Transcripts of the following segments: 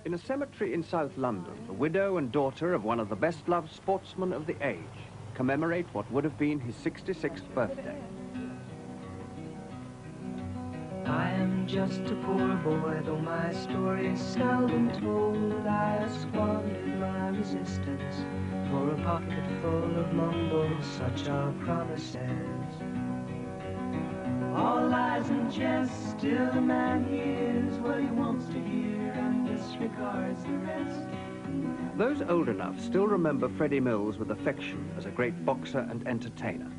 In a cemetery in South London, the widow and daughter of one of the best-loved sportsmen of the age commemorate what would have been his 66th birthday. I am just a poor boy, though my story is seldom told. I have squandered my resistance for a pocket full of mumbles, such are promises. All lies and jest, still a man hears what he wants to hear and disregards the rest. Those old enough still remember Freddie Mills with affection as a great boxer and entertainer.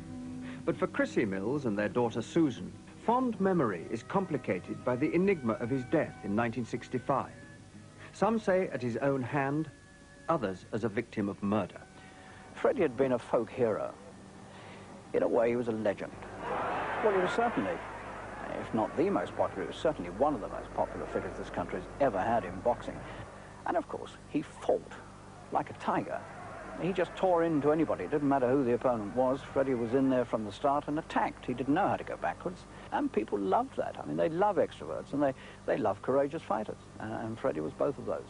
But for Chrissy Mills and their daughter Susan, fond memory is complicated by the enigma of his death in 1965. Some say at his own hand, others as a victim of murder. Freddie had been a folk hero. In a way, he was a legend. Well, he was certainly, if not the most popular, he was certainly one of the most popular figures this country has ever had in boxing. And of course, he fought like a tiger. He just tore into anybody. It didn't matter who the opponent was. Freddie was in there from the start and attacked. He didn't know how to go backwards. And people loved that. I mean, they love extroverts and they love courageous fighters. And Freddie was both of those.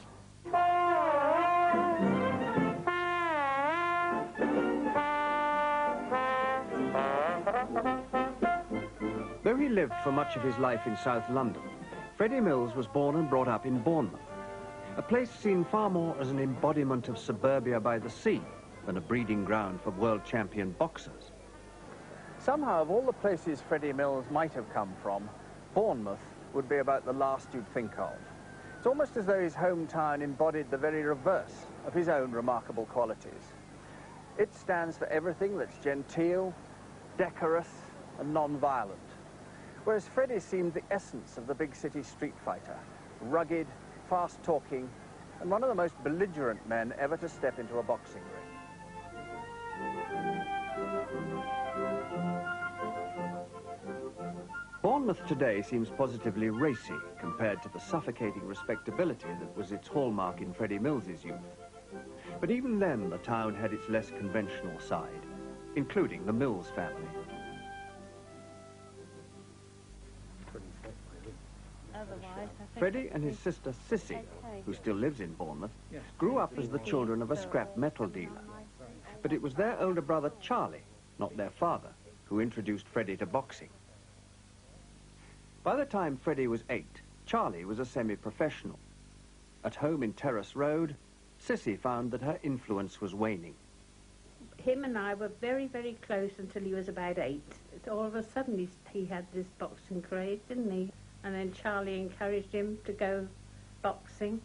Though he lived for much of his life in South London, Freddie Mills was born and brought up in Bournemouth, a place seen far more as an embodiment of suburbia by the sea than a breeding ground for world champion boxers. Somehow, of all the places Freddie Mills might have come from, Bournemouth would be about the last you'd think of. It's almost as though his hometown embodied the very reverse of his own remarkable qualities. It stands for everything that's genteel, decorous, and non-violent, whereas Freddie seemed the essence of the big city street fighter, rugged, fast-talking, and one of the most belligerent men ever to step into a boxing ring. Bournemouth today seems positively racy compared to the suffocating respectability that was its hallmark in Freddie Mills's youth. But even then, the town had its less conventional side, including the Mills family. Freddie and his sister Sissy, who still lives in Bournemouth, grew up as the children of a scrap metal dealer. But it was their older brother Charlie, not their father, who introduced Freddie to boxing. By the time Freddie was 8, Charlie was a semi-professional. At home in Terrace Road, Sissy found that her influence was waning. Him and I were very, very close until he was about 8. All of a sudden he had this boxing craze, didn't he? And then Charlie encouraged him to go boxing.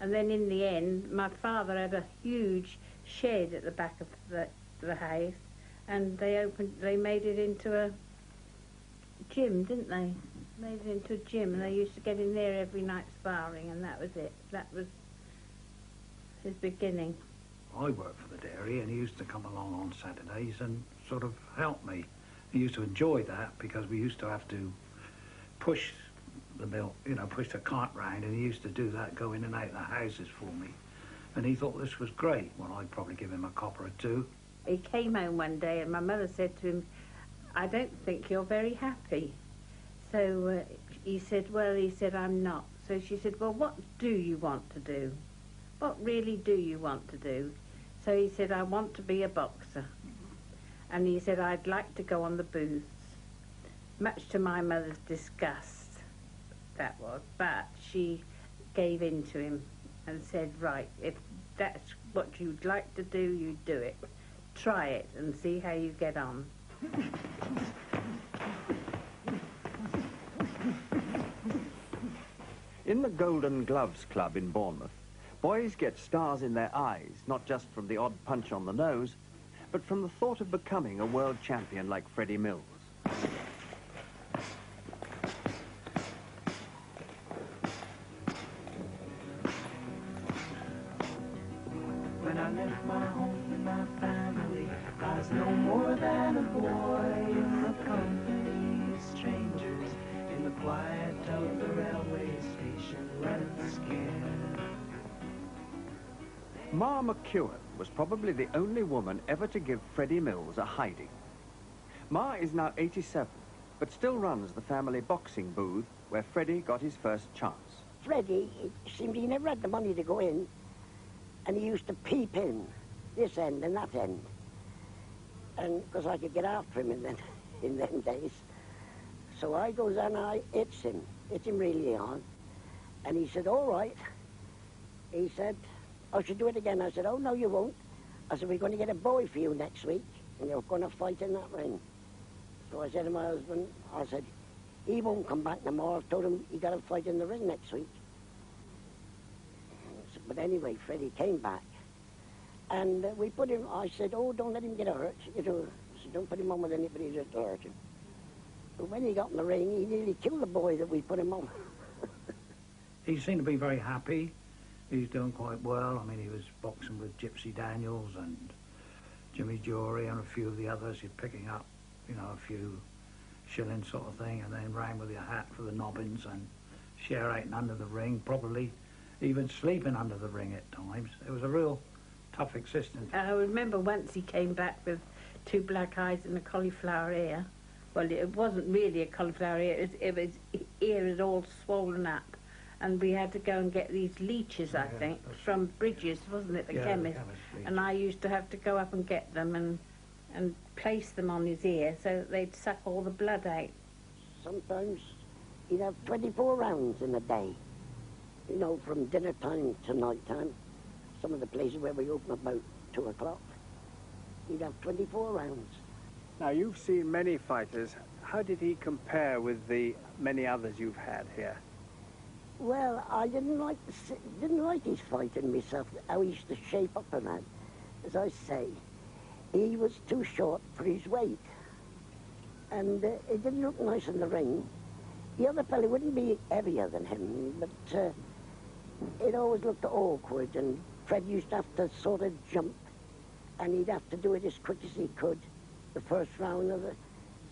And then in the end, my father had a huge shed at the back of the house, and they made it into a gym, didn't they? Made it into a gym, and they used to get in there every night sparring, and that was it. That was his beginning. I worked for the dairy, and he used to come along on Saturdays and sort of help me. He used to enjoy that because we used to have to push the milk, you know, push the cart round, and he used to do that, go in and out of the houses for me. And he thought this was great. Well, I'd probably give him a copper or two. He came home one day and my mother said to him, "I don't think you're very happy." So he said, "Well," he said, "I'm not." So she said, "Well, what do you want to do? What really do you want to do?" So he said, "I want to be a boxer." And he said, "I'd like to go on the booths." Much to my mother's disgust, that was, but she gave in to him and said, "Right, if that's what you'd like to do, you do it. Try it and see how you get on." In the Golden Gloves Club in Bournemouth, boys get stars in their eyes, not just from the odd punch on the nose, but from the thought of becoming a world champion like Freddie Mills. When I left my home and my family, I was no more than a boy in the company of strangers, in the quiet of the railway station, running scared. Ma McEwen was probably the only woman ever to give Freddie Mills a hiding. Ma is now 87, but still runs the family boxing booth where Freddie got his first chance. Freddie, it seemed he never had the money to go in, and he used to peep in this end and that end. And because I could get after him in them days. So I goes and I hits him really hard. And he said, all right. He said, I should do it again. I said, oh, no, you won't. I said, we're going to get a boy for you next week, and you're going to fight in that ring. So I said to my husband, I said, he won't come back no more. I told him he got to fight in the ring next week. But anyway, Freddie came back. And we put him, I said, oh, don't let him get hurt. You know, I said, don't put him on with anybody just to hurt him. But when he got in the ring, he nearly killed the boy that we put him on. He seemed to be very happy. He's doing quite well. I mean, he was boxing with Gypsy Daniels and Jimmy Jory and a few of the others. He's picking up, you know, a few shillings sort of thing, and then ran with your hat for the nobbins and share-eating under the ring, probably even sleeping under the ring at times. It was a real tough existence. I remember once he came back with 2 black eyes and a cauliflower ear. Well, it wasn't really a cauliflower ear, his ear is all swollen up. And we had to go and get these leeches, I think, from Bridges, wasn't it, the chemist? And I used to have to go up and get them and place them on his ear so that they'd suck all the blood out. Sometimes he'd have 24 rounds in a day, you know, from dinner time to night time. Some of the places where we open about 2 o'clock, he'd have 24 rounds. Now, you've seen many fighters. How did he compare with the many others you've had here? Well, I didn't like his fighting myself, how he used to shape up and that. As I say, he was too short for his weight. And it didn't look nice in the ring. The other fellow wouldn't be heavier than him, but it always looked awkward, and Fred used to have to sort of jump, and he'd have to do it as quick as he could, the first round of it.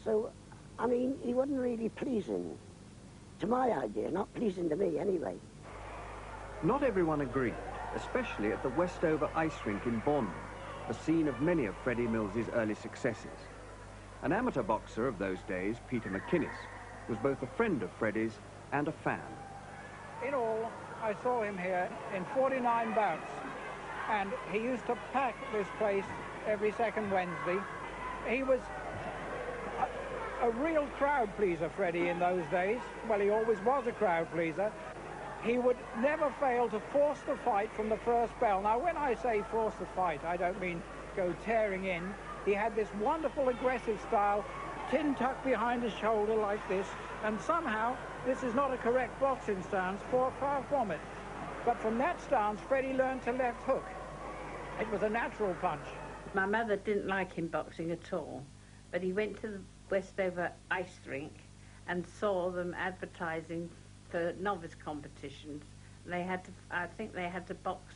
So, I mean, he wasn't really pleasing. To my idea, not pleasing to me anyway. Not everyone agreed, especially at the Westover ice rink in Bournemouth, the scene of many of Freddie Mills's early successes. An amateur boxer of those days, Peter McInnes, was both a friend of Freddie's and a fan. In all, I saw him here in 49 bouts, and he used to pack this place every second Wednesday. He was a real crowd pleaser, Freddie, in those days. Well, he always was a crowd pleaser. He would never fail to force the fight from the first bell. Now, when I say force the fight, I don't mean go tearing in. He had this wonderful aggressive style, chin tucked behind his shoulder like this, and somehow this is not a correct boxing stance, far from it. But from that stance, Freddie learned to left hook. It was a natural punch. My mother didn't like him boxing at all, but he went to the Westover ice rink and saw them advertising for novice competitions. They had to, I think they had to box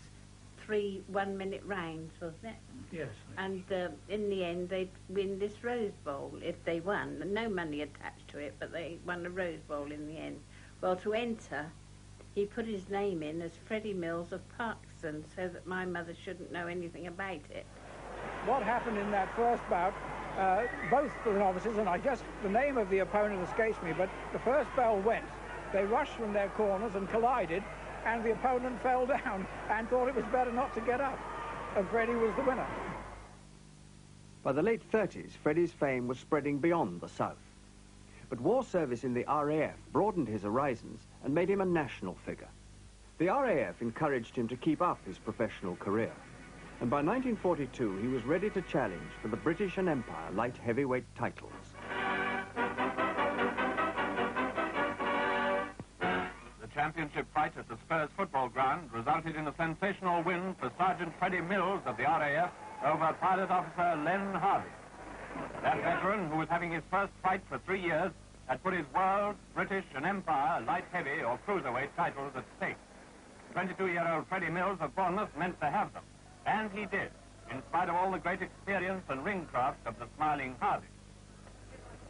3 one-minute rounds, wasn't it? Yes. And in the end, they'd win this Rose Bowl if they won. No money attached to it, but they won the Rose Bowl in the end. Well, to enter, he put his name in as Freddie Mills of Parkson, so that my mother shouldn't know anything about it. What happened in that first bout, both the novices, and the name of the opponent escapes me, but the first bell went. They rushed from their corners and collided, and the opponent fell down and thought it was better not to get up. And Freddie was the winner. By the late 30s, Freddie's fame was spreading beyond the South. But war service in the RAF broadened his horizons and made him a national figure. The RAF encouraged him to keep up his professional career. And by 1942, he was ready to challenge for the British and Empire light heavyweight titles. The championship fight at the Spurs football ground resulted in a sensational win for Sergeant Freddie Mills of the RAF over Pilot Officer Len Harvey. That veteran, who was having his first fight for 3 years, had put his World, British and Empire light heavy or cruiserweight titles at stake. 22-year-old Freddie Mills of Bournemouth meant to have them. And he did, in spite of all the great experience and ringcraft of the smiling Harvey.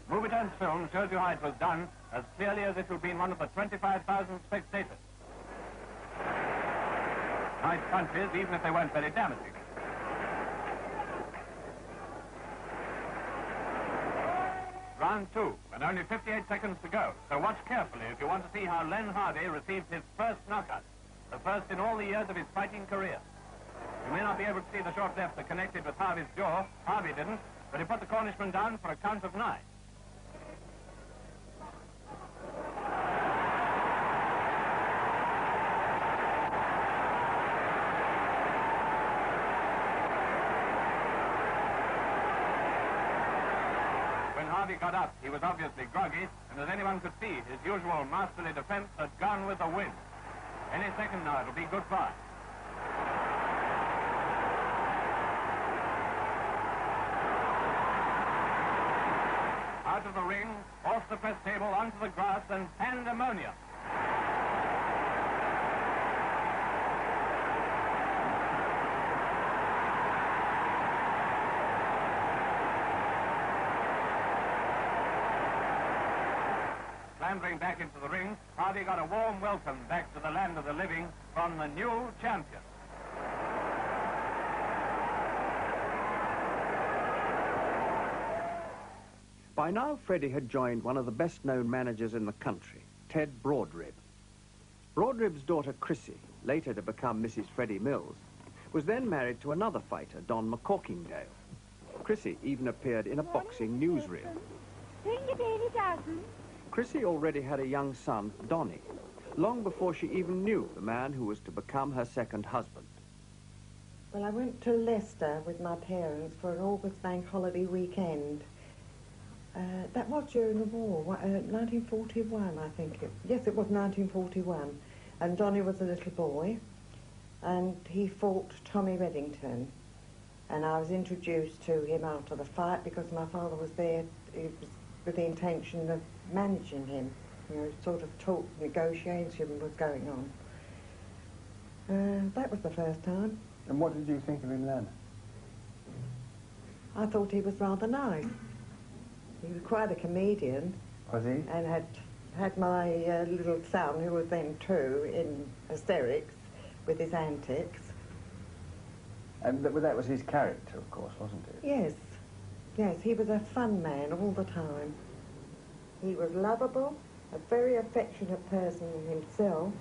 Movie-Times film shows you how it was done as clearly as if you'd been one of the 25,000 spectators. Nice punches, even if they weren't very damaging. Round 2, and only 58 seconds to go. So watch carefully if you want to see how Len Hardy received his first knockout, the first in all the years of his fighting career. You may not be able to see the short left that connected with Harvey's jaw. Harvey didn't, but he put the Cornishman down for a count of 9. Harvey got up. He was obviously groggy, and as anyone could see, his usual masterly defense had gone with the wind. Any second now, it'll be goodbye. Out of the ring, off the press table, onto the grass, and pandemonium. Clambering back into the ring, Hardy got a warm welcome back to the land of the living from the new champion. By now, Freddie had joined one of the best-known managers in the country, Ted Broadrib. Broadrib's daughter, Chrissy, later to become Mrs. Freddie Mills, was then married to another fighter, Don McCorkingdale. Chrissy even appeared in a boxing newsreel. Chrissy already had a young son, Donnie, long before she even knew the man who was to become her second husband. Well, I went to Leicester with my parents for an August bank holiday weekend. That was during the war, 1941, I think. Yes, it was 1941. And Donnie was a little boy, and he fought Tommy Reddington. And I was introduced to him after the fight because my father was there with the intention of managing him. You know, sort of talk, negotiation was going on. That was the first time. And what did you think of him then? I thought he was rather nice. He was quite a comedian. Was he? And had my little son, who was then 2, in hysterics with his antics. And that was his character, of course, wasn't it? Yes. Yes, he was a fun man all the time. He was lovable, a very affectionate person himself.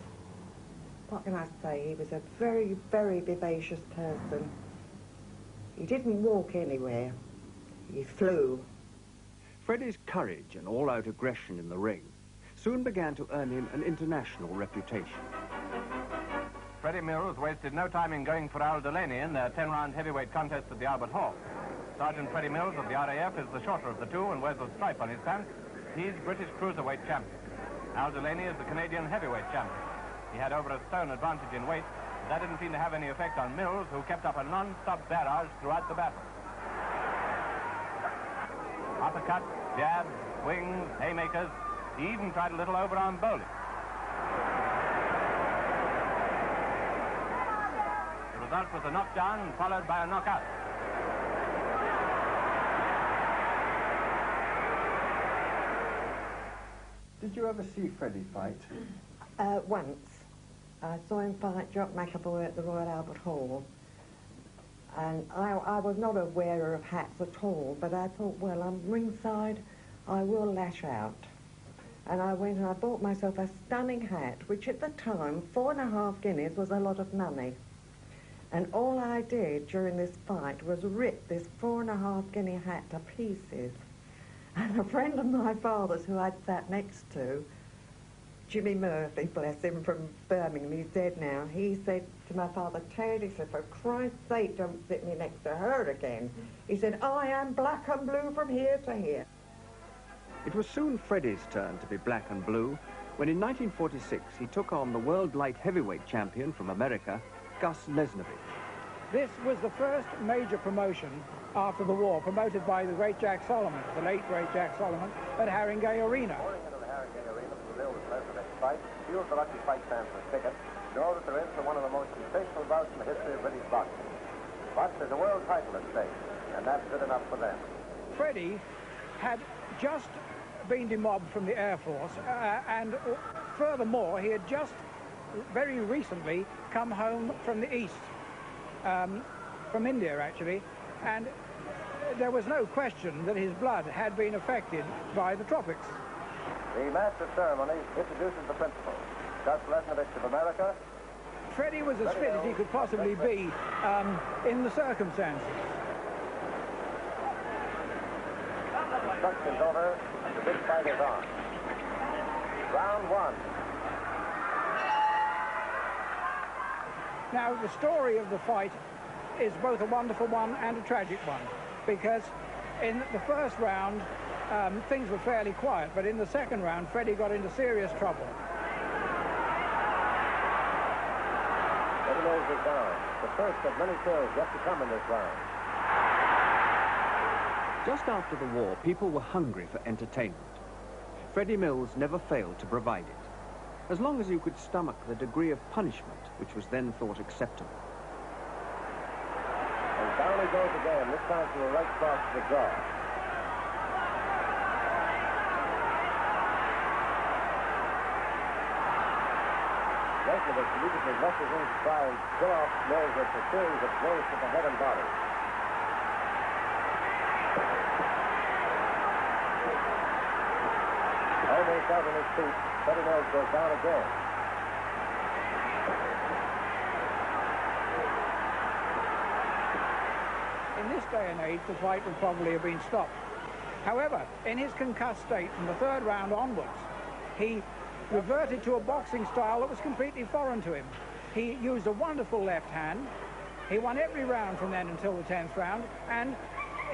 What can I say? He was a very, very vivacious person. He didn't walk anywhere. He flew. Freddie's courage and all-out aggression in the ring soon began to earn him an international reputation. Freddie Mills wasted no time in going for Al Delaney in their 10-round heavyweight contest at the Albert Hall. Sergeant Freddie Mills of the RAF is the shorter of the two and wears a stripe on his pants. He's British cruiserweight champion. Al Delaney is the Canadian heavyweight champion. He had over a stone advantage in weight. That didn't seem to have any effect on Mills, who kept up a non-stop barrage throughout the battle. Uppercuts, jabs, swings, haymakers. He even tried a little overarm bowling. The result was a knockdown followed by a knockout. Did you ever see Freddie fight? Once. I saw him fight Jock McAvoy at the Royal Albert Hall. And I was not a wearer of hats at all, but I thought, well, I'm ringside, I will lash out. And I went and I bought myself a stunning hat, which at the time, 4.5 guineas was a lot of money. And all I did during this fight was rip this 4.5 guinea hat to pieces. And a friend of my father's who I'd sat next to, Jimmy Murphy, bless him, from Birmingham, he's dead now, he said to my father, Ted, he said, for Christ's sake, don't sit me next to her again. He said, I am black and blue from here to here. It was soon Freddie's turn to be black and blue when in 1946 he took on the world light heavyweight champion from America, Gus Lesnovich. This was the first major promotion after the war, promoted by the great Jack Solomon, the late great Jack Solomon, at Haringey Arena. Pouring into the Haringey Arena from Brazil this Lesnovich fight, few of the lucky fight fans for tickets know that they're in for one of the most sensational bouts in the history of British boxing. But there's a world title at stake, and that's good enough for them. Freddie had just been demobbed from the Air Force, and furthermore, he had just very recently come home from the East, from India actually, and there was no question that his blood had been affected by the tropics. The master ceremony introduces the principal. Gus Lesnovich of America. Freddie was as fit as he could possibly be in the circumstances. Instructions over, and the big fight is on. Round one. Now, the story of the fight is both a wonderful one and a tragic one, because in the first round, things were fairly quiet, but in the second round, Freddie got into serious trouble. Freddie Mills is down. The first of many kills yet to come in this round. Just after the war, people were hungry for entertainment. Freddie Mills never failed to provide it, as long as you could stomach the degree of punishment which was then thought acceptable. And down he goes again, this time to a right cross to the jaw. Lesnovich uses as much as he can try and kill off Mills with a series of blows to the head and body. Almost out on his feet, Freddie Mills goes down again. In this day and age, the fight would probably have been stopped. However, in his concussed state from the third round onwards, he reverted to a boxing style that was completely foreign to him. He used a wonderful left hand. He won every round from then until the 10th round, and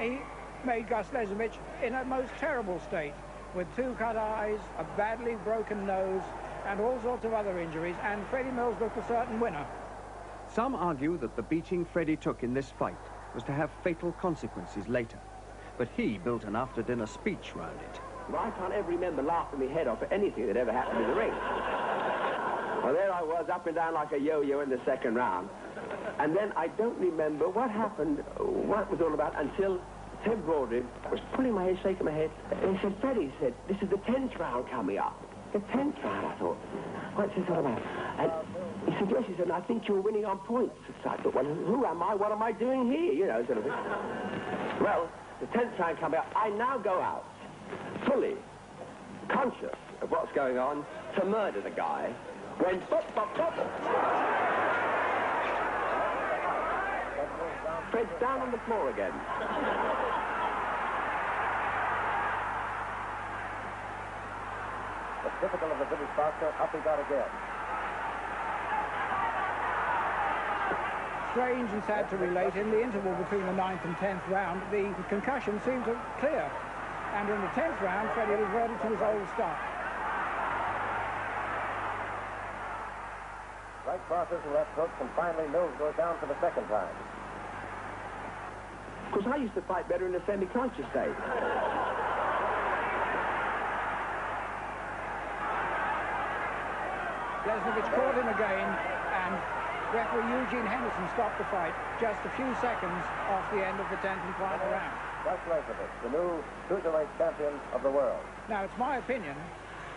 he made Gus Lesnovich in a most terrible state, with 2 cut eyes, a badly broken nose, and all sorts of other injuries, and Freddie Mills looked a certain winner. Some argue that the beating Freddie took in this fight was to have fatal consequences later, but he built an after-dinner speech round it. Well, I can't ever remember laughing my head off at anything that ever happened in the ring. Well, there I was, up and down like a yo-yo in the second round. And then I don't remember what happened, what it was all about, until Ted Broadrick was pulling my head, shaking my head. And he said, Freddie, he said, this is the 10th round coming up. The 10th round, I thought. What's this all about? And he said, yes, he said, I think you're winning on points. So I thought, well, who am I? What am I doing here? You know, sort of thing. Well, the 10th round coming up, I now go out, fully conscious of what's going on, to murder the guy, when bop, bop, bop. Fred's down on the floor again. It's typical of the British boxer, up he got again. Strange and sad to relate, in the interval between the 9th and 10th round, the concussion seemed to clear. And in the 10th round, Freddie reverted to his old style. Right crosses and left hooks, and finally Mills goes down for the second time. Of course, I used to fight better in the semi-conscious state. Lesnovich caught him again, and referee Eugene Henderson stopped the fight just a few seconds off the end of the 10th and final round. Gus Lesnovich, the new cruiserweight champion of the world. Now, it's my opinion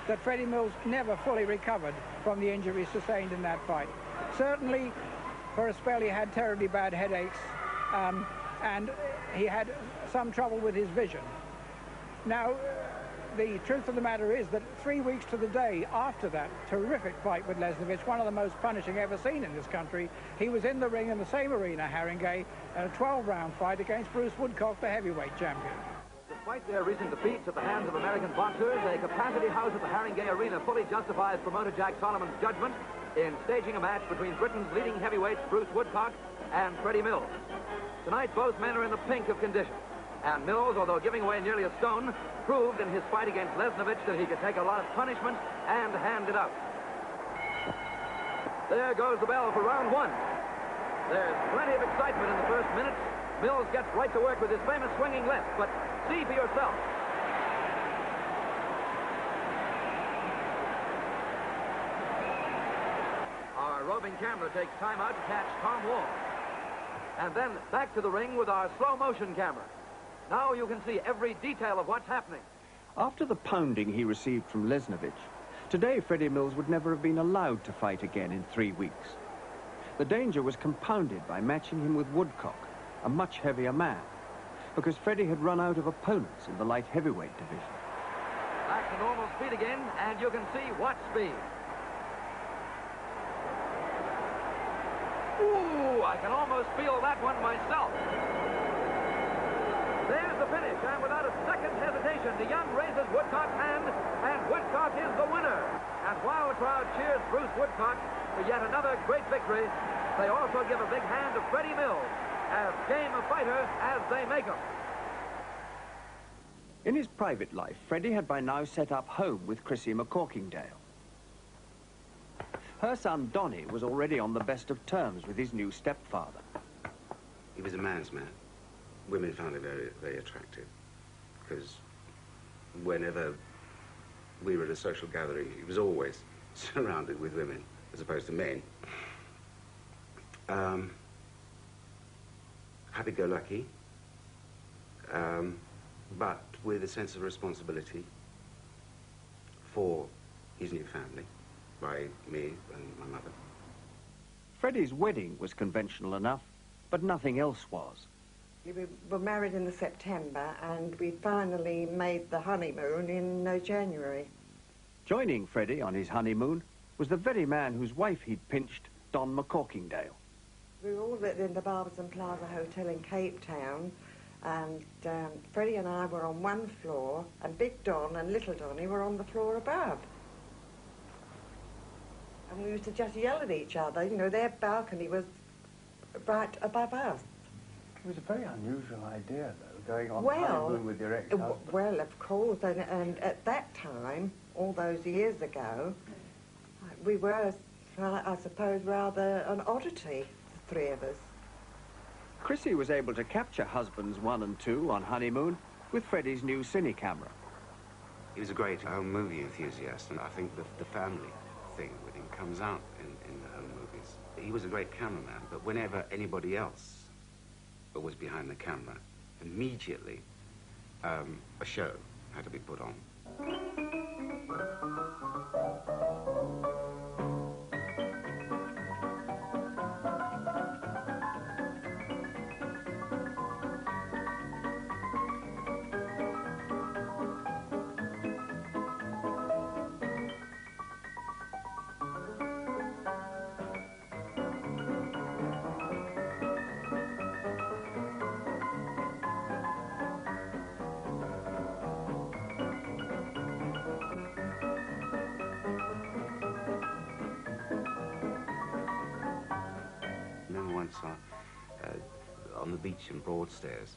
that Freddie Mills never fully recovered from the injuries sustained in that fight. Certainly, for a spell, he had terribly bad headaches, and he had some trouble with his vision. Now, the truth of the matter is that 3 weeks to the day after that terrific fight with Lesnovich, one of the most punishing ever seen in this country, he was in the ring in the same arena, Haringey, in a 12-round fight against Bruce Woodcock, the heavyweight champion. Despite their recent defeats at the hands of American boxers, a capacity house at the Haringey Arena fully justifies promoter Jack Solomon's judgment in staging a match between Britain's leading heavyweights Bruce Woodcock and Freddie Mills. Tonight, both men are in the pink of condition. And Mills, although giving away nearly a stone, proved in his fight against Lesnovich that he could take a lot of punishment and hand it out. There goes the bell for round one. There's plenty of excitement in the first minute. Mills gets right to work with his famous swinging left, but see for yourself. Our roving camera takes time out to catch Tom Wall. And then back to the ring with our slow motion camera. Now you can see every detail of what's happening. After the pounding he received from Lesnovich, today Freddie Mills would never have been allowed to fight again in 3 weeks. The danger was compounded by matching him with Woodcock, a much heavier man. because Freddie had run out of opponents in the light heavyweight division. Back to normal speed again, and you can see what speed. Ooh, I can almost feel that one myself. There's the finish, and without a second's hesitation, DeYoung raises Woodcock's hand, and Woodcock is the winner. And while the crowd cheers Bruce Woodcock for yet another great victory, they also give a big hand to Freddie Mills, as game a fighter as they make him. In his private life, Freddie had by now set up home with Chrissy McCorkingdale. Her son, Donnie, was already on the best of terms with his new stepfather. He was a man's man. Women found it very, very attractive, because whenever we were at a social gathering, he was always surrounded with women, as opposed to men. Happy-go-lucky, but with a sense of responsibility for his new family, by me and my mother. Freddie's wedding was conventional enough, but nothing else was. We were married in September, and we finally made the honeymoon in January. Joining Freddie on his honeymoon was the very man whose wife he'd pinched, Don McCorkingdale. We were all in the Barberton Plaza Hotel in Cape Town, and Freddie and I were on one floor, and Big Don and Little Donnie were on the floor above. And we used to just yell at each other. You know, their balcony was right above us. It was a very unusual idea, though, going on honeymoon with your ex-husband. Well, of course, and at that time, all those years ago, we were, I suppose, rather an oddity, the three of us. Chrissy was able to capture husbands 1 and 2 on honeymoon with Freddie's new cine camera. He was a great home movie enthusiast, and I think the family thing with him comes out in the home movies. He was a great cameraman, but whenever anybody else was behind the camera, immediately a show had to be put on. On the beach in Broadstairs,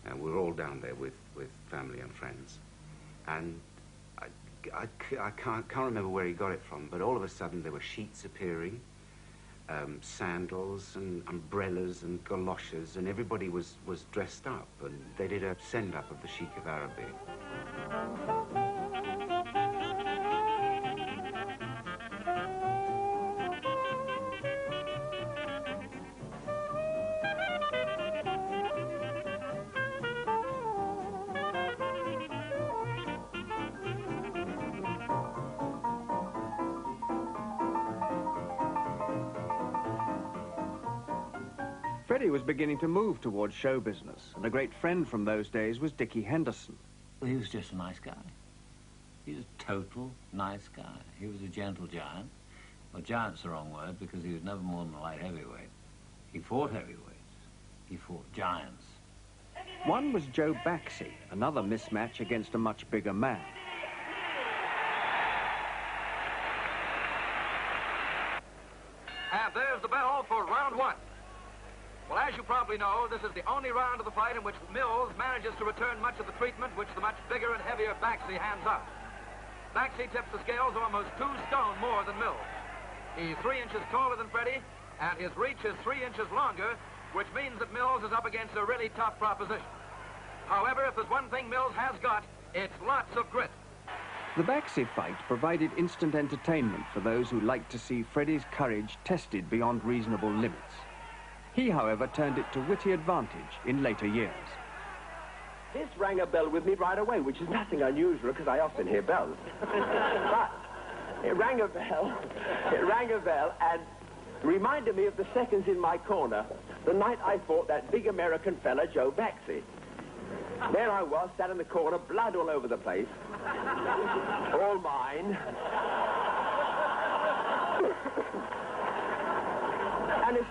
and we were all down there with family and friends, and I can't remember where he got it from, but all of a sudden there were sheets appearing, sandals and umbrellas and galoshes, and everybody was dressed up, and they did a send-up of the Sheikh of Araby. Freddie was beginning to move towards show business, and a great friend from those days was Dickie Henderson. Well, he was just a nice guy. He was a total nice guy. He was a gentle giant. Well, giant's the wrong word, because he was never more than a light heavyweight. He fought heavyweights. He fought giants. One was Joe Baxi, another mismatch against a much bigger man. And there's the bell for round 1. Well, as you probably know, this is the only round of the fight in which Mills manages to return much of the treatment which the much bigger and heavier Baxi hands up. Baxi tips the scales almost 2 stone more than Mills. He's 3 inches taller than Freddie, and his reach is 3 inches longer, which means that Mills is up against a really tough proposition. However, if there's one thing Mills has got, it's lots of grit. The Baxi fight provided instant entertainment for those who liked to see Freddie's courage tested beyond reasonable limits. He, however, turned it to witty advantage in later years. This rang a bell with me right away, which is nothing unusual, because I often hear bells. But it rang a bell, and reminded me of the seconds in my corner the night I fought that big American fella, Joe Baxi. There I was, sat in the corner, blood all over the place. All mine. And a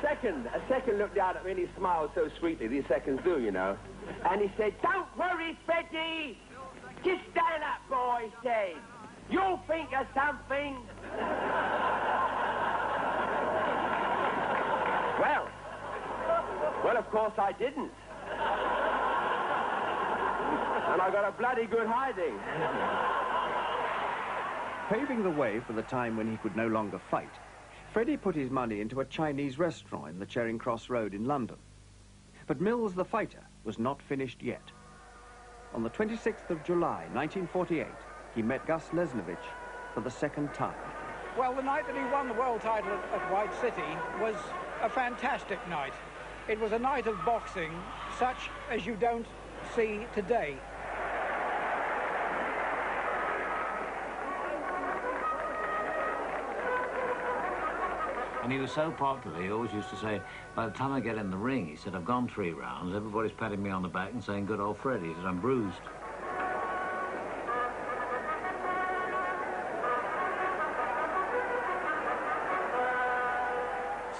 second looked down at me and he smiled so sweetly, these seconds do, you know. And he said, "Don't worry, Freddie. Just stand up, boy," he said. "You'll think of something." Well, of course I didn't. And I got a bloody good hiding. Paving the way for the time when he could no longer fight, Freddie put his money into a Chinese restaurant in the Charing Cross Road in London. But Mills the fighter was not finished yet. On the 26th of July, 1948, he met Gus Lesnovich for the second time. Well, the night that he won the world title at White City was a fantastic night. It was a night of boxing such as you don't see today. And he was so popular, he always used to say, by the time I get in the ring, he said, I've gone 3 rounds, everybody's patting me on the back and saying, good old Freddie. He said, I'm bruised.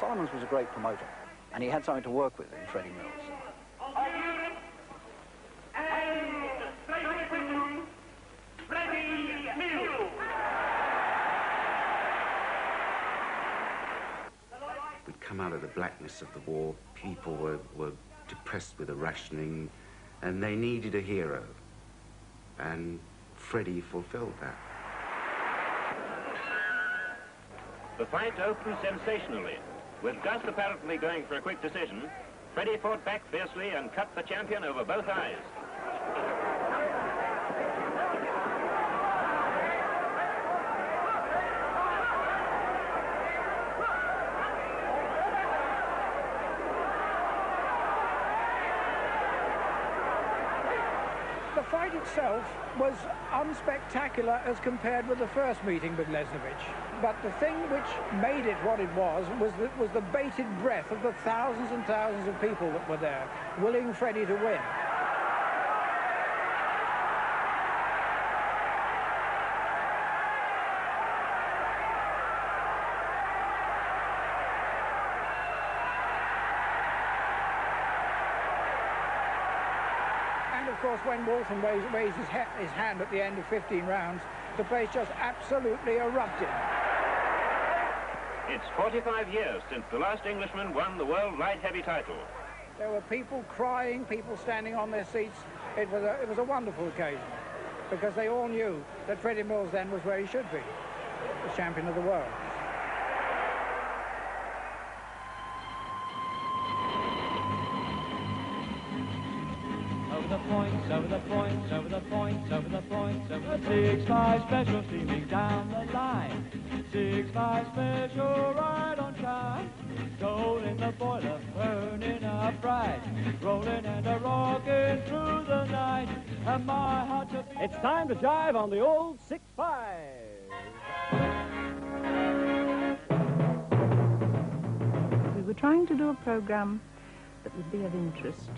Solomon's was a great promoter, and he had something to work with in Freddie Mills. We'd come out of the blackness of the war. People were depressed with the rationing, and they needed a hero. And Freddie fulfilled that. The fight opened sensationally. With Gus apparently going for a quick decision, Freddie fought back fiercely and cut the champion over both eyes. The fight itself was unspectacular as compared with the first meeting with Lesnovich. But the thing which made it what it was the bated breath of the thousands and thousands of people that were there, willing Freddie to win. And of course, when Walton raised his hand at the end of 15 rounds, the place just absolutely erupted. It's 45 years since the last Englishman won the world light heavy title. There were people crying, people standing on their seats. It was a wonderful occasion, because they all knew that Freddie Mills then was where he should be, the champion of the world. Over the points, over the points, over the points, over the points, over the 6-5 special streaming down the line. 6-5 special right on time. Coal in the boiler, burning up bright. Rolling and a rocking through the night. And my heart just... It's time to jive on the old 6-5. We were trying to do a program that would be of interest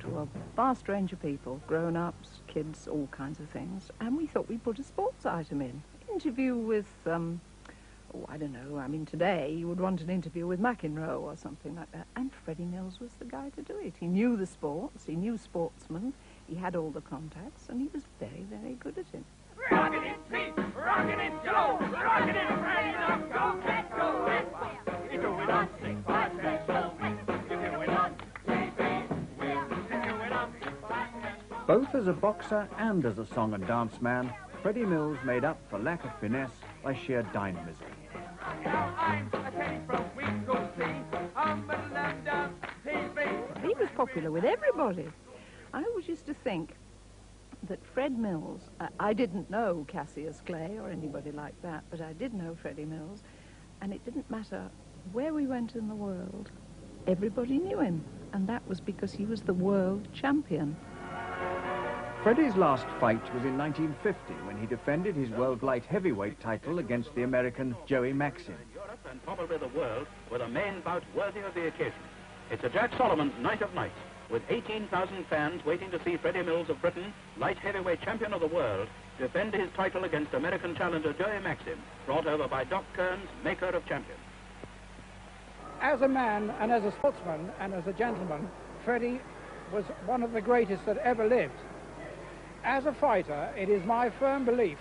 to a vast range of people, grown-ups, kids, all kinds of things, and we thought we'd put a sports item in. Interview with, oh, I don't know, I mean, today you would want an interview with McEnroe or something like that, and Freddie Mills was the guy to do it. He knew the sports, he knew sportsmen, he had all the contacts, and he was very, very good at it. Rockin' it, Pete, rockin' it, Joe, rockin' it, Freddie, now go, let's go, let's go. You do it on 6-5 special. You do it on 6-5. Both as a boxer and as a song and dance man, Freddie Mills made up for lack of finesse by sheer dynamism. He was popular with everybody. I always used to think that Fred Mills, I didn't know Cassius Clay or anybody like that, but I did know Freddie Mills, and it didn't matter where we went in the world, everybody knew him, and that was because he was the world champion. Freddie's last fight was in 1950 when he defended his world light heavyweight title against the American Joey Maxim. Europe and probably the world with a main bout worthy of the occasion. It's a Jack Solomon's night of nights. with 18,000 fans waiting to see Freddie Mills of Britain, light heavyweight champion of the world, defend his title against American challenger Joey Maxim, brought over by Doc Kearns, maker of champions. As a man and as a sportsman and as a gentleman, Freddie was one of the greatest that ever lived. As a fighter, it is my firm belief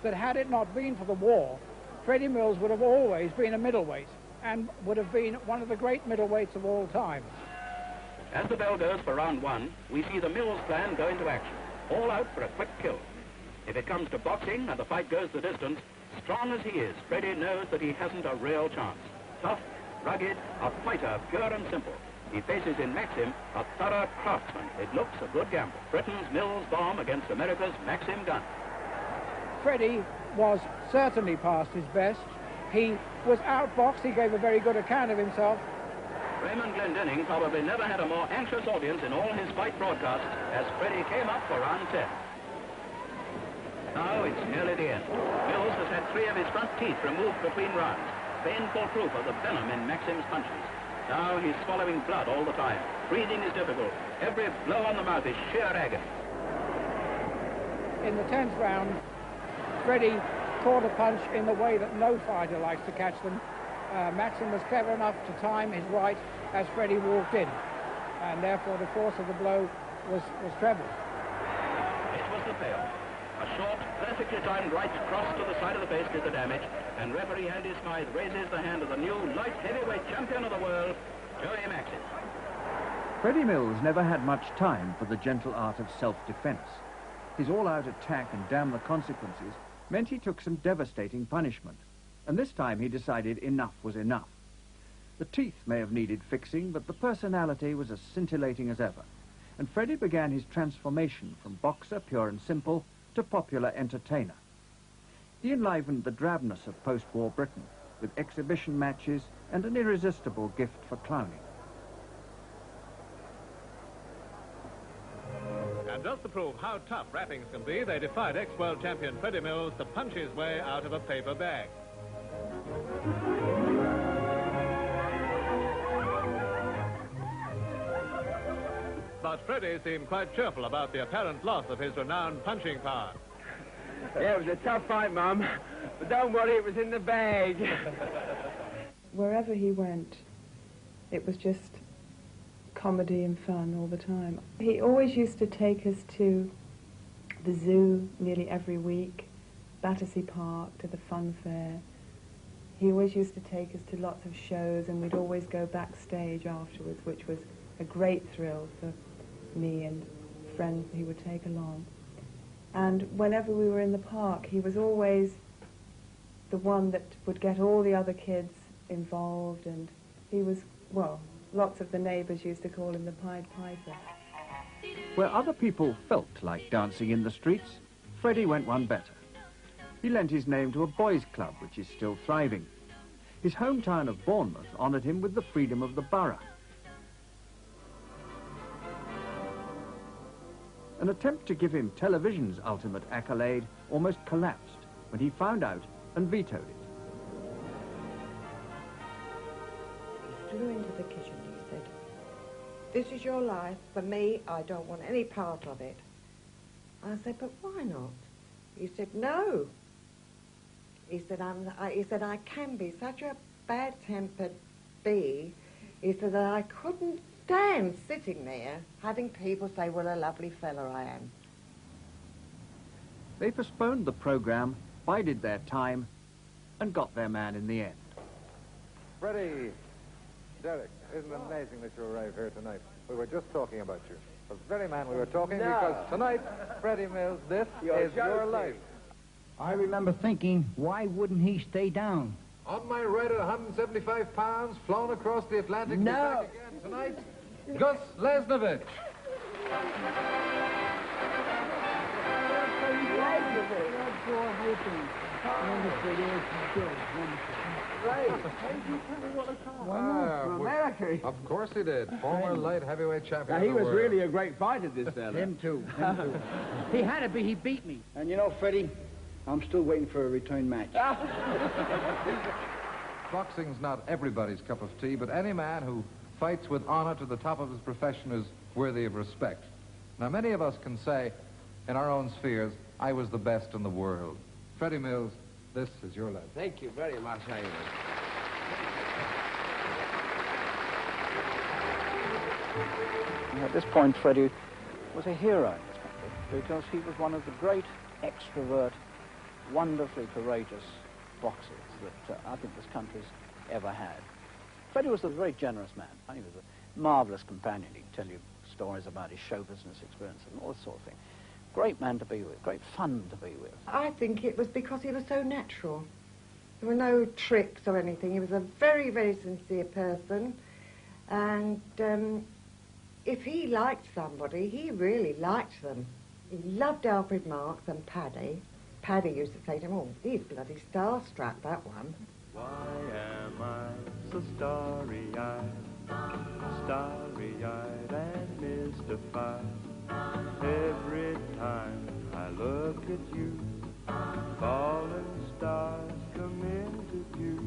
that had it not been for the war, Freddie Mills would have always been a middleweight and would have been one of the great middleweights of all time. As the bell goes for round one, we see the Mills clan go into action, all out for a quick kill. If it comes to boxing and the fight goes the distance, strong as he is, Freddie knows that he hasn't a real chance. Tough, rugged, a fighter, pure and simple. He faces in Maxim a thorough craftsman. It looks a good gamble. Britain's Mills bomb against America's Maxim gun. Freddie was certainly past his best. He was outboxed. He gave a very good account of himself. Raymond Glendenning probably never had a more anxious audience in all his fight broadcasts as Freddie came up for round 10. Now it's nearly the end. Mills has had 3 of his front teeth removed between rounds. Painful proof of the venom in Maxim's punches. Now he's swallowing blood all the time. Breathing is difficult. Every blow on the mouth is sheer agony. In the 10th round, Freddie caught a punch in the way that no fighter likes to catch them. Maxim was clever enough to time his right as Freddie walked in, and therefore the force of the blow was trebled. It was the payoff. A short, perfectly timed right cross to the side of the face did the damage, and referee Andy Smythe raises the hand of the new light heavyweight champion of the world, Joey Maxim. Freddie Mills never had much time for the gentle art of self-defense. His all-out attack and damn the consequences meant he took some devastating punishment. And this time he decided enough was enough. The teeth may have needed fixing, but the personality was as scintillating as ever. And Freddie began his transformation from boxer, pure and simple, to popular entertainer. He enlivened the drabness of post-war Britain with exhibition matches and an irresistible gift for clowning. And just to prove how tough wrappings can be, they defied ex-world champion Freddie Mills to punch his way out of a paper bag. But Freddie seemed quite cheerful about the apparent loss of his renowned punching power. Yeah, it was a tough fight, Mum. But don't worry, it was in the bag. Wherever he went, it was just comedy and fun all the time. He always used to take us to the zoo nearly every week, Battersea Park, to the fun fair. He always used to take us to lots of shows, and we'd always go backstage afterwards, which was a great thrill for me and friends he would take along. And whenever we were in the park, he was always the one that would get all the other kids involved, and he was, well, lots of the neighbours used to call him the Pied Piper. Where other people felt like dancing in the streets, Freddie went one better. He lent his name to a boys' club, which is still thriving. His hometown of Bournemouth honoured him with the freedom of the borough. An attempt to give him television's ultimate accolade almost collapsed when he found out and vetoed it. He flew into the kitchen. He said, "This is your life. For me, I don't want any part of it." I said, "But why not?" He said, "No." He said, I can be such a bad-tempered bee. He said that I couldn't stand sitting there having people say, "What a lovely fella I am." They postponed the programme, bided their time, and got their man in the end. Freddie, Derek, isn't it amazing that you arrived here tonight? We were just talking about you. The very man we were talking, because tonight, Freddie Mills, this is your life. I remember thinking, why wouldn't he stay down? On my right at 175 pounds, flown across the Atlantic to back again tonight, Gus Lesnovich. Of course he did. Former light heavyweight champion. Now, he of the was world. really a great fighter, this fella. Him too. He had to be. He beat me. And you know, Freddie, I'm still waiting for a return match. Boxing's not everybody's cup of tea, but any man who fights with honor to the top of his profession is worthy of respect. Now, many of us can say, in our own spheres, I was the best in the world. Freddie Mills, this is your letter. Thank you very much, Amy. At this point, Freddie was a hero in this country because he was one of the great extrovert, wonderfully courageous boxers that I think this country's ever had. Freddie was a very generous man. He was a marvellous companion. He could tell you stories about his show business experience and all that sort of thing. Great man to be with, great fun to be with. I think it was because he was so natural. There were no tricks or anything. He was a very, very sincere person. And if he liked somebody, he really liked them. He loved Alfred Marks and Paddy. Paddy used to say to him, oh, he's bloody starstruck, that one. Why am I so starry-eyed, starry-eyed and mystified? Every time I look at you, falling stars come into view.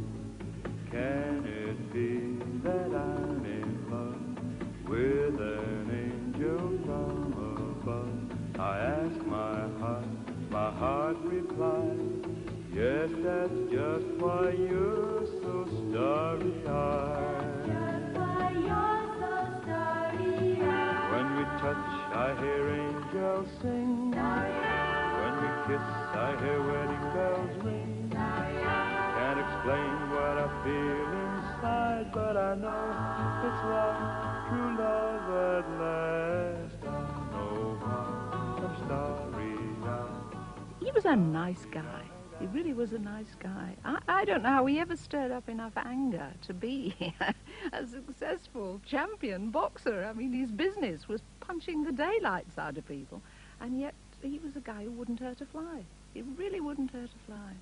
Can it be that I'm in love with an angel from above? I ask my heart replies, yes, that's just why you're so starry-eyed. Just why you're so starry-eyed. When we touch, I hear angels sing. When we kiss, I hear wedding bells ring. Can't explain what I feel inside, but I know it's right, true love at last. I know why I'm starry-eyed. He was a nice guy. He really was a nice guy. I don't know how he ever stirred up enough anger to be a successful champion boxer. I mean, his business was punching the daylights out of people, and yet he was a guy who wouldn't hurt a fly. He really wouldn't hurt a fly.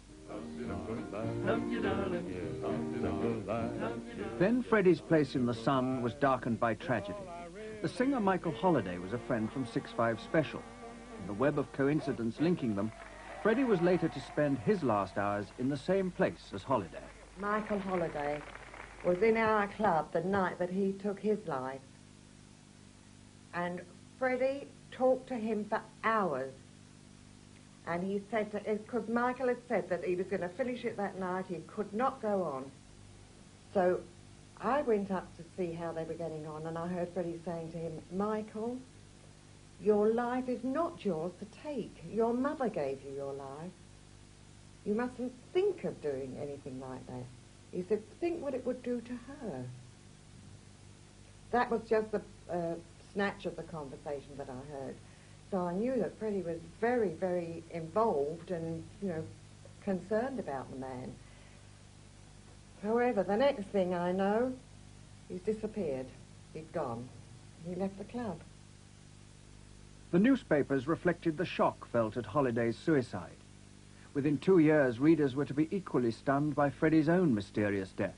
Then Freddie's place in the sun was darkened by tragedy. The singer Michael Holliday was a friend from 6-5 Special. In the web of coincidence linking them, Freddie was later to spend his last hours in the same place as Holliday. Michael Holliday was in our club the night that he took his life. And Freddie talked to him for hours. And he said, because Michael had said that he was going to finish it that night, he could not go on. So I went up to see how they were getting on, and I heard Freddie saying to him, Michael, your life is not yours to take. Your mother gave you your life. You mustn't think of doing anything like that. He said, think what it would do to her. That was just a snatch of the conversation that I heard. So I knew that Freddie was very, very involved and, concerned about the man. However, the next thing I know, he's disappeared. He's gone. He left the club. The newspapers reflected the shock felt at Holliday's suicide. Within 2 years, readers were to be equally stunned by Freddie's own mysterious death.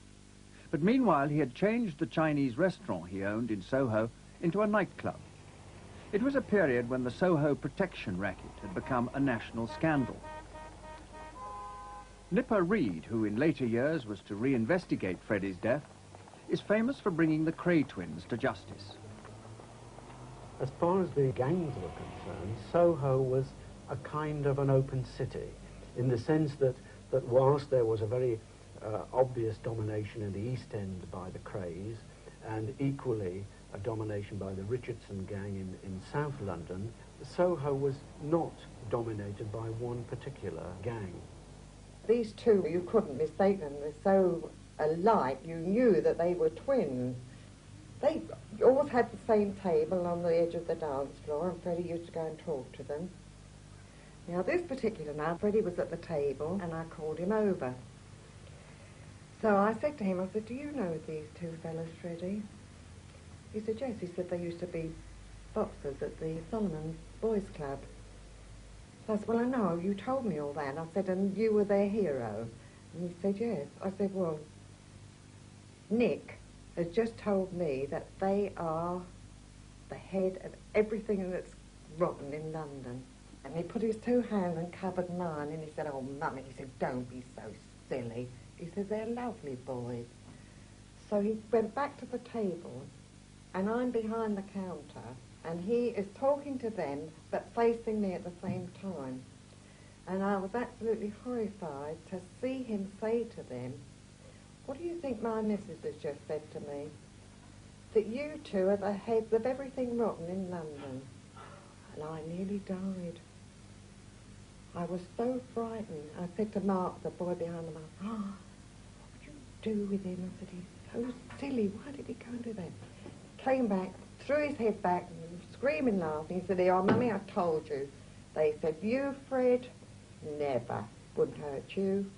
But meanwhile, he had changed the Chinese restaurant he owned in Soho into a nightclub. It was a period when the Soho protection racket had become a national scandal. Nipper Reid, who in later years was to reinvestigate Freddie's death, is famous for bringing the Cray twins to justice. As far as the gangs were concerned, Soho was a kind of an open city, in the sense that whilst there was a very obvious domination in the East End by the Crays, and equally a domination by the Richardson gang in South London, Soho was not dominated by one particular gang. These two, you couldn't mistake them. They're so alike, you knew that they were twins. They always had the same table on the edge of the dance floor, and Freddie used to go and talk to them. Now, this particular night, Freddie was at the table, and I called him over. So I said to him, I said, do you know these two fellas, Freddie? He said, yes. He said they used to be boxers at the Solomon Boys Club. So I said, well, I know, you told me all that. I said, and you were their hero? And he said, yes. I said, well, Nick has just told me that they are the head of everything that's rotten in London. And he put his two hands and covered mine, and he said, oh, Mummy, he said, don't be so silly. He said, they're lovely boys. So he went back to the table, and I'm behind the counter, and he is talking to them, but facing me at the same time. And I was absolutely horrified to see him say to them, "What do you think my missus has just said to me? That you two are the heads of everything rotten in London." And I nearly died. I was so frightened. I said to Mark, the boy behind the mask, "Oh, what would you do with him?" I said, "He's so silly. Why did he go and do that?" Came back, threw his head back, and screaming, laughing. He said, "Oh, Mummy, I told you." They said, "You, Fred, never. Wouldn't hurt you."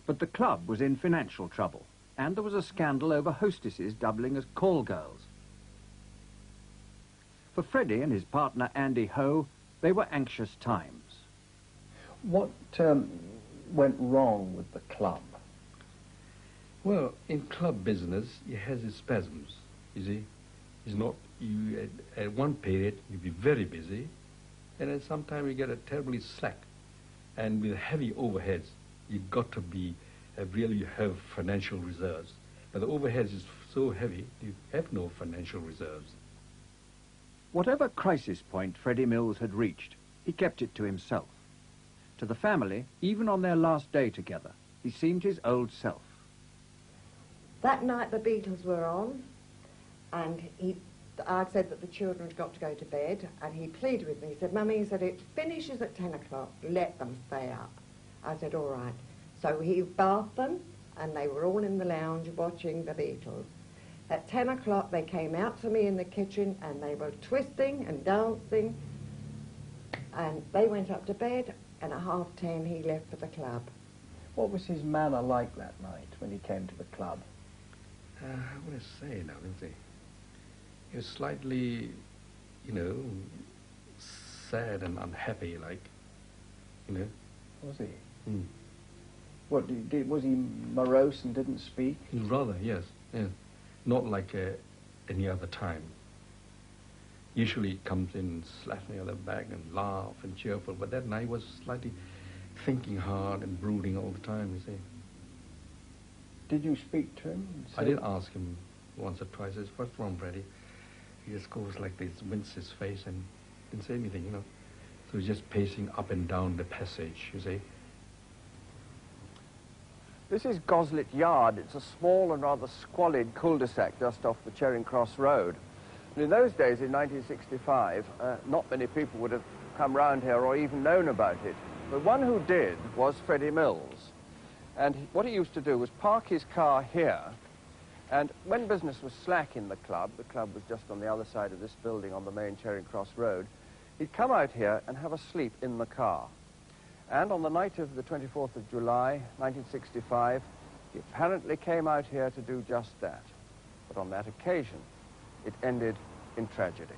But the club was in financial trouble, and there was a scandal over hostesses doubling as call girls. For Freddie and his partner Andy Ho, they were anxious times. What went wrong with the club? Well, in club business, it has its spasms, you see. It's not, you at one period, you'll be very busy, and then sometimes you get a terribly slack. And with heavy overheads, you've got to be, really have financial reserves. But the overheads is so heavy, you have no financial reserves. Whatever crisis point Freddie Mills had reached, he kept it to himself. To the family, even on their last day together, he seemed his old self. That night the Beatles were on, and I said that the children had got to go to bed, and he pleaded with me. He said, "Mummy," he said, "it finishes at 10 o'clock. Let them stay up." I said, "All right." So he bathed them, and they were all in the lounge watching the Beatles. At 10 o'clock they came out to me in the kitchen, and they were twisting and dancing, and they went up to bed, and at 10:30 he left for the club. What was his manner like that night when he came to the club? How would I say now, let me see. He was slightly, you know, sad and unhappy, like, you know. Was he? What, was he morose and didn't speak? Rather, yes, yes. Not like any other time. Usually he comes in, slaps me on the back and laugh and cheerful, but that night was slightly thinking hard and brooding all the time, you see. Did you speak to him? I did ask him once or twice. I said, "What's wrong, Freddie?" He just goes like this, winces his face and didn't say anything, you know. So he's just pacing up and down the passage, you see. This is Goslet Yard. It's a small and rather squalid cul-de-sac just off the Charing Cross Road. And in those days, in 1965, not many people would have come round here or even known about it. But one who did was Freddie Mills. And what he used to do was park his car here, and when business was slack in the club was just on the other side of this building on the main Charing Cross Road, he'd come out here and have a sleep in the car. And on the night of the 24th of July, 1965, he apparently came out here to do just that. But on that occasion, it ended in tragedy.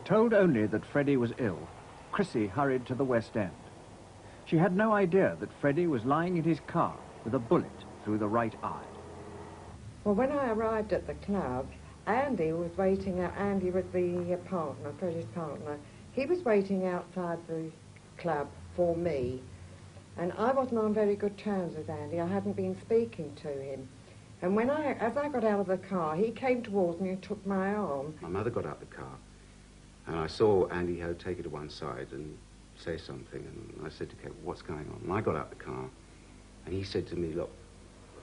Told only that Freddie was ill, Chrissy hurried to the West End. She had no idea that Freddie was lying in his car with a bullet through the right eye. Well, when I arrived at the club, Andy was waiting out. Andy was the partner, Freddie's partner. He was waiting outside the club for me, and I wasn't on very good terms with Andy. I hadn't been speaking to him. And as I got out of the car, he came towards me and took my arm. My mother got out of the car, and I saw Andy Ho take it to one side and say something, and I said to Kate, "What's going on?" And I got out of the car, and he said to me, "Look,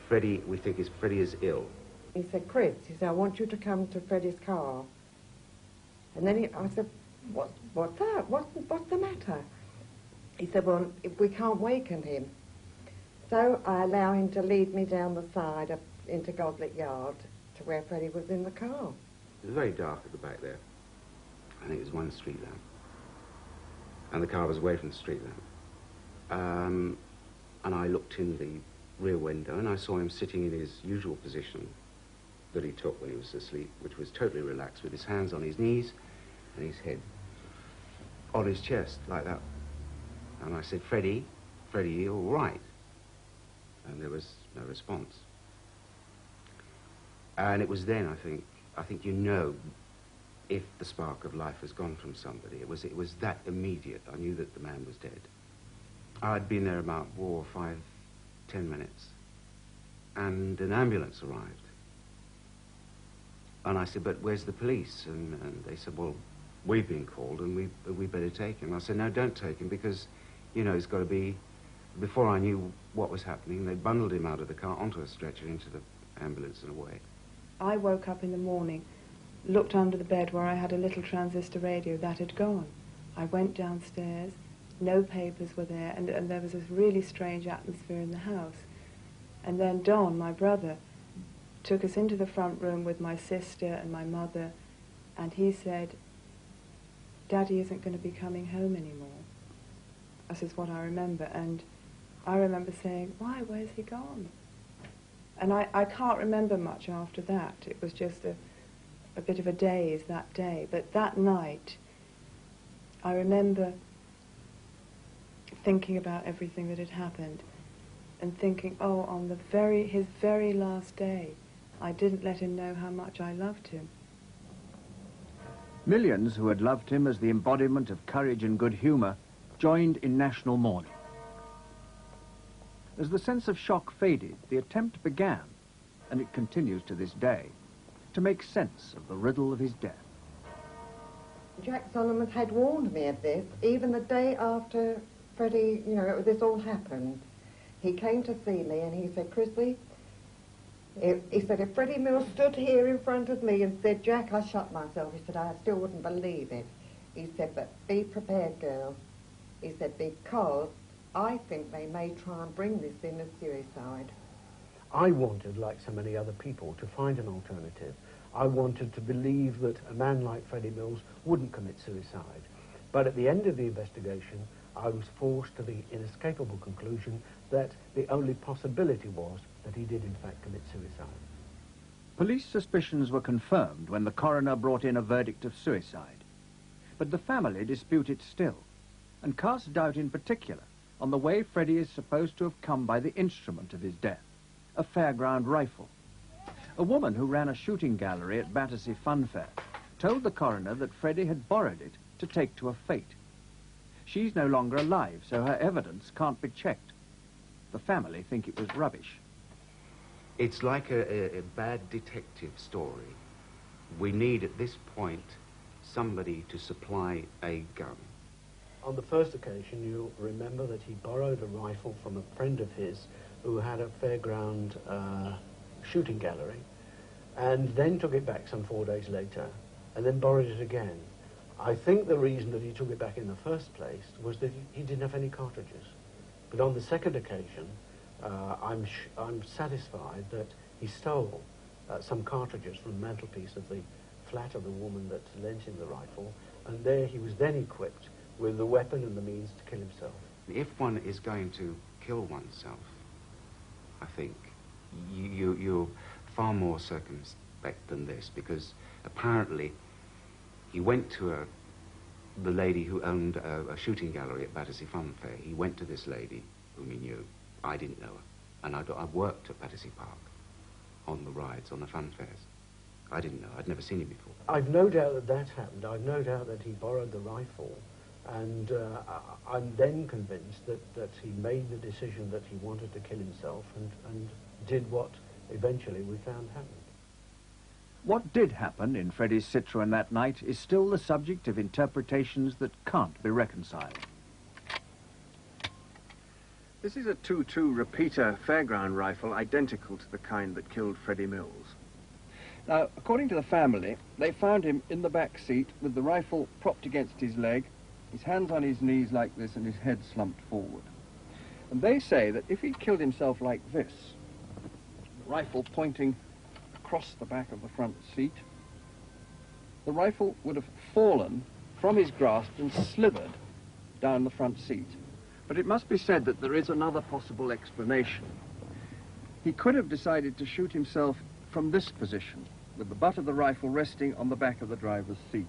Freddie, we think Freddie is ill." He said, "Chris," he said, "I want you to come to Freddie's car." And then I said, What's that? What's the matter?" He said, "Well, if we can't waken him." So I allow him to lead me down the side up into Goslet Yard to where Freddie was in the car. It was very dark at the back there. I think it was one street lamp. And the car was away from the street lamp. And I looked in the rear window and I saw him sitting in his usual position that he took when he was asleep, which was totally relaxed, with his hands on his knees and his head on his chest, like that. And I said, Freddie, you all right?" And there was no response. And it was then, I think you know if the spark of life has gone from somebody. It was that immediate. I knew that the man was dead. I'd been there about 4 or 5, 10 minutes. and an ambulance arrived. And I said, but where's the police? And they said, well, we've been called and we better take him. I said, no, don't take him because, you know, he's got to be... Before I knew what was happening, they bundled him out of the car onto a stretcher into the ambulance and away. I woke up in the morning, looked under the bed where I had a little transistor radio that had gone. I went downstairs, no papers were there, and there was this really strange atmosphere in the house. And then Don, my brother, took us into the front room with my sister and my mother, and he said, Daddy isn't going to be coming home anymore. This is what I remember, and I remember saying, why, where's he gone? And I can't remember much after that. It was just a bit of a daze that day. But that night, I remember thinking about everything that had happened and thinking, oh, on his very last day, I didn't let him know how much I loved him. Millions who had loved him as the embodiment of courage and good humour joined in national mourning. As the sense of shock faded, the attempt began, and it continues to this day, to make sense of the riddle of his death. Jack Solomon had warned me of this, even the day after Freddie, you know, this all happened. He came to see me and he said, Chrissy, he said, if Freddie Mills stood here in front of me and said, Jack, I shot myself, he said, I still wouldn't believe it. He said, but be prepared, girl. He said, because I think they may try and bring this in as suicide. I wanted, like so many other people, to find an alternative. I wanted to believe that a man like Freddie Mills wouldn't commit suicide. But at the end of the investigation, I was forced to the inescapable conclusion that the only possibility was that he did in fact commit suicide. Police suspicions were confirmed when the coroner brought in a verdict of suicide. But the family dispute it still, and cast doubt in particular on the way Freddie is supposed to have come by the instrument of his death, a fairground rifle. A woman who ran a shooting gallery at Battersea Fun Fair told the coroner that Freddie had borrowed it to take to a fete. She's no longer alive, so her evidence can't be checked. The family think it was rubbish. It's like a bad detective story. We need, at this point, somebody to supply a gun. On the first occasion, you'll remember that he borrowed a rifle from a friend of his who had a fairground shooting gallery, and then took it back some 4 days later, and then borrowed it again. I think the reason that he took it back in the first place was that he didn't have any cartridges. But on the second occasion, I'm satisfied that he stole some cartridges from the mantelpiece of the flat of the woman that lent him the rifle, and there he was then equipped with the weapon and the means to kill himself. If one is going to kill oneself, I think you're far more circumspect than this, because apparently he went to the lady who owned a shooting gallery at Battersea Fun Fair. He went to this lady whom he knew. I didn't know her. And I worked at Battersea Park on the rides, on the fun fairs. I didn't know. I'd never seen him before. I've no doubt that that happened. I've no doubt that he borrowed the rifle. And I'm then convinced that he made the decision that he wanted to kill himself and did what eventually we found happened. What did happen in Freddie's Citroën that night is still the subject of interpretations that can't be reconciled. This is a 2.2 repeater fairground rifle identical to the kind that killed Freddie Mills. Now, according to the family, they found him in the back seat with the rifle propped against his leg, his hands on his knees like this and his head slumped forward. And they say that if he'd killed himself like this, the rifle pointing across the back of the front seat, the rifle would have fallen from his grasp and slithered down the front seat. But it must be said that there is another possible explanation. He could have decided to shoot himself from this position, with the butt of the rifle resting on the back of the driver's seat.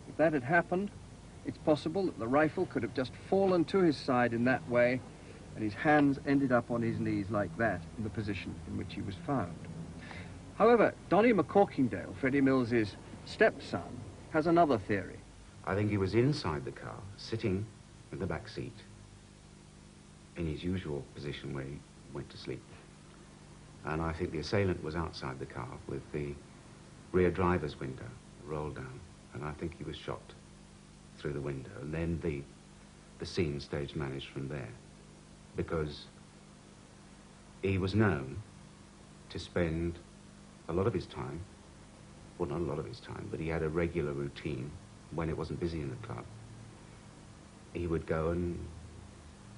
If that had happened, it's possible that the rifle could have just fallen to his side in that way, and his hands ended up on his knees like that in the position in which he was found. However, Donnie McCorkingdale, Freddie Mills's stepson, has another theory. I think he was inside the car, sitting in the back seat, in his usual position where he went to sleep. And I think the assailant was outside the car with the rear driver's window rolled down, and I think he was shot through the window. And then the scene stage managed from there, because he was known to spend a lot of his time, well, not a lot of his time, but he had a regular routine when it wasn't busy in the club. He would go and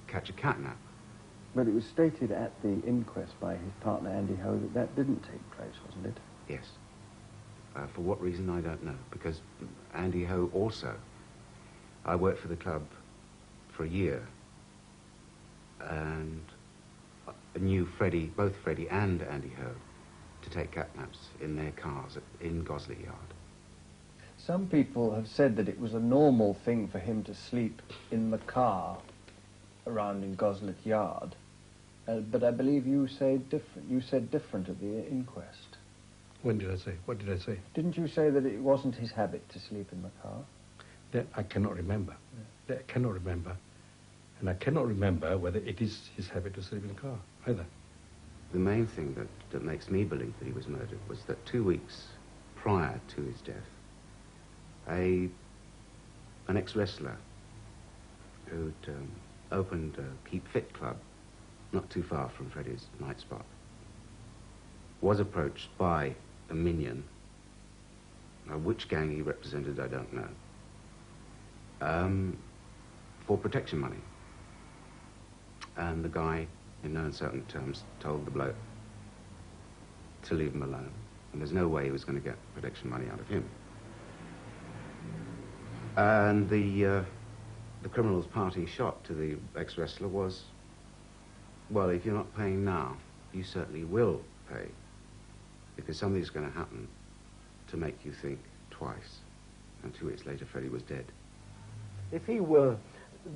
catch a cat nap. But it was stated at the inquest by his partner Andy Ho that that didn't take place, wasn't it? Yes. For what reason, I don't know, because Andy Ho also, I worked for the club for a year, and I knew Freddie, both Freddie and Andy Ho, to take cat naps in their cars in Goslet Yard. Some people have said that it was a normal thing for him to sleep in the car around in Goslet Yard, but I believe you said different. You said different at the inquest. When did I say? What did I say? Didn't you say that it wasn't his habit to sleep in the car? That I cannot remember. That I cannot remember. And I cannot remember whether it is his habit to sleep in the car, either. The main thing that makes me believe that he was murdered was that 2 weeks prior to his death, an ex-wrestler who'd opened a Keep Fit club not too far from Freddie's night spot was approached by a minion. Now, which gang he represented, I don't know, for protection money. And the guy, in no uncertain terms, told the bloke to leave him alone. And there's no way he was going to get protection money out of him. And the criminal's party shot to the ex-wrestler was, well, if you're not paying now, you certainly will pay, because something's going to happen to make you think twice. And 2 weeks later, Freddie was dead. If he were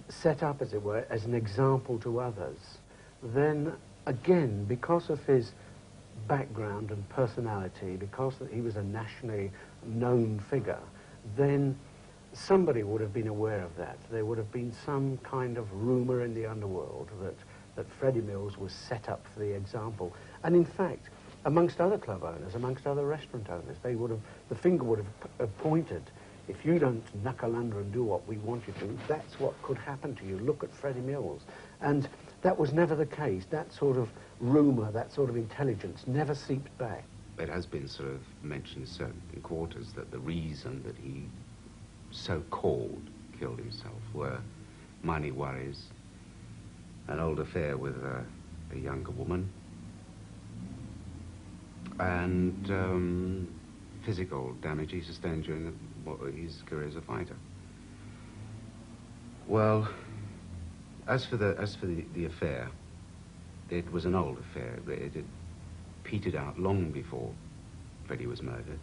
set up, as it were, as an example to others, then again, because of his background and personality, because he was a nationally known figure, then somebody would have been aware of that. There would have been some kind of rumour in the underworld that Freddie Mills was set up for the example. And in fact, amongst other club owners, amongst other restaurant owners, the finger would have pointed, if you don't knuckle under and do what we want you to, that's what could happen to you. Look at Freddie Mills. And that was never the case. That sort of rumour, that sort of intelligence never seeped back. It has been sort of mentioned in certain quarters that the reason that he so-called killed himself were money worries, an old affair with a younger woman, and physical damage he sustained during his career as a fighter. Well, as for the affair, it was an old affair. It had petered out long before Freddie was murdered.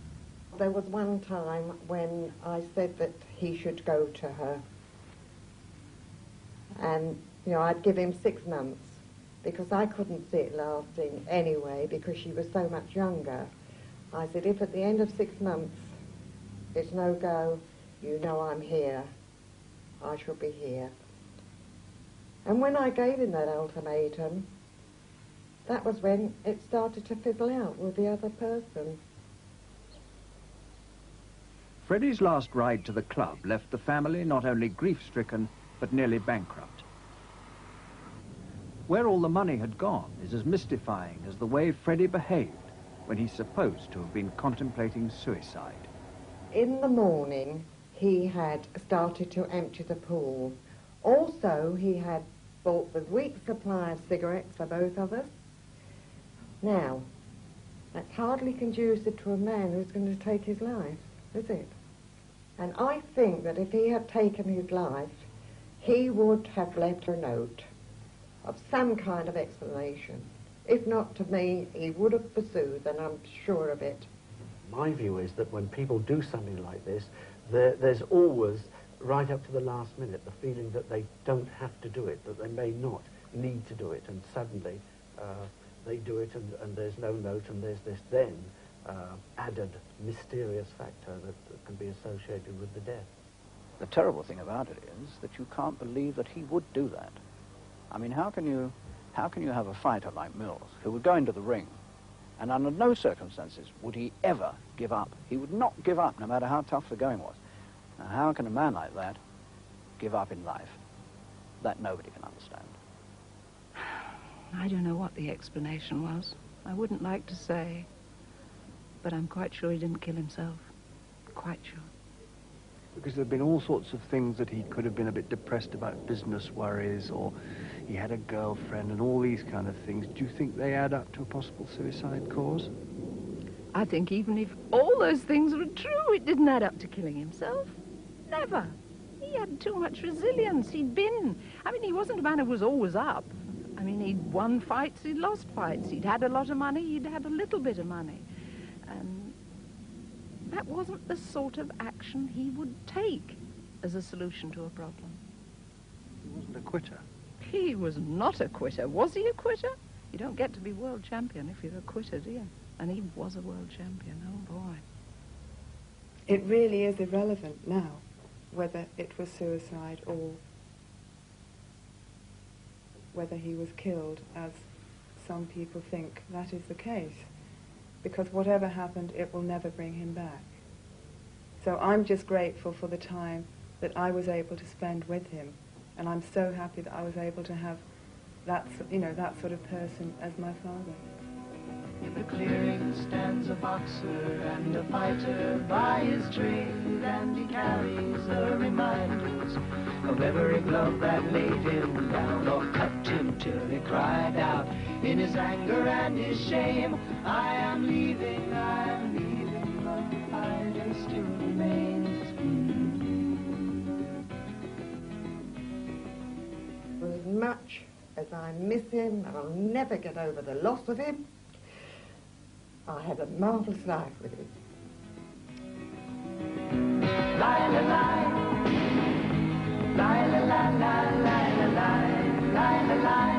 There was one time when I said that he should go to her, and you know, I'd give him 6 months because I couldn't see it lasting anyway because she was so much younger. I said, if at the end of 6 months it's no go, you know I'm here. I shall be here. And when I gave him that ultimatum, that was when it started to fizzle out with the other person. Freddie's last ride to the club left the family not only grief-stricken, but nearly bankrupt. Where all the money had gone is as mystifying as the way Freddie behaved when he's supposed to have been contemplating suicide. In the morning, he had started to empty the pool. Also, he had bought the week's supply of cigarettes for both of us. Now, that's hardly conducive to a man who's going to take his life, is it? And I think that if he had taken his life, he would have left a note of some kind of explanation. If not to me, he would have pursued, and I'm sure of it. My view is that when people do something like this, there's always, right up to the last minute, the feeling that they don't have to do it, that they may not need to do it, and suddenly they do it, and there's no note, and there's this then added mysterious factor that can be associated with the death. The terrible thing about it is that you can't believe that he would do that. I mean, how can you have a fighter like Mills, who would go into the ring And under no circumstances would he ever give up. He would not give up, no matter how tough the going was. Now, how can a man like that give up in life? That nobody can understand. I don't know what the explanation was. I wouldn't like to say, but I'm quite sure he didn't kill himself. Quite sure. Because there have been all sorts of things that he could have been a bit depressed about, business worries, or he had a girlfriend and all these kind of things. Do you think they add up to a possible suicide cause? I think even if all those things were true, it didn't add up to killing himself. Never. He had too much resilience. He wasn't a man who was always up. I mean, he'd won fights, he'd lost fights. He'd had a lot of money, he'd had a little bit of money. And that wasn't the sort of action he would take as a solution to a problem. He wasn't a quitter. He was not a quitter. Was he a quitter? You don't get to be world champion if you're a quitter, do you? And he was a world champion, oh boy. It really is irrelevant now whether it was suicide or whether he was killed, as some people think that is the case. Because whatever happened, it will never bring him back. So I'm just grateful for the time that I was able to spend with him. And I'm so happy that I was able to have that, that sort of person as my father. In the clearing stands a boxer and a fighter by his trade, and he carries the reminders of every glove that laid him down or cut him till he cried out in his anger and his shame, I am leaving, but the fighter still remains. For as much as I miss him, I'll never get over the loss of him. I had a marvellous life with him. La la la, la la la la la la la la la.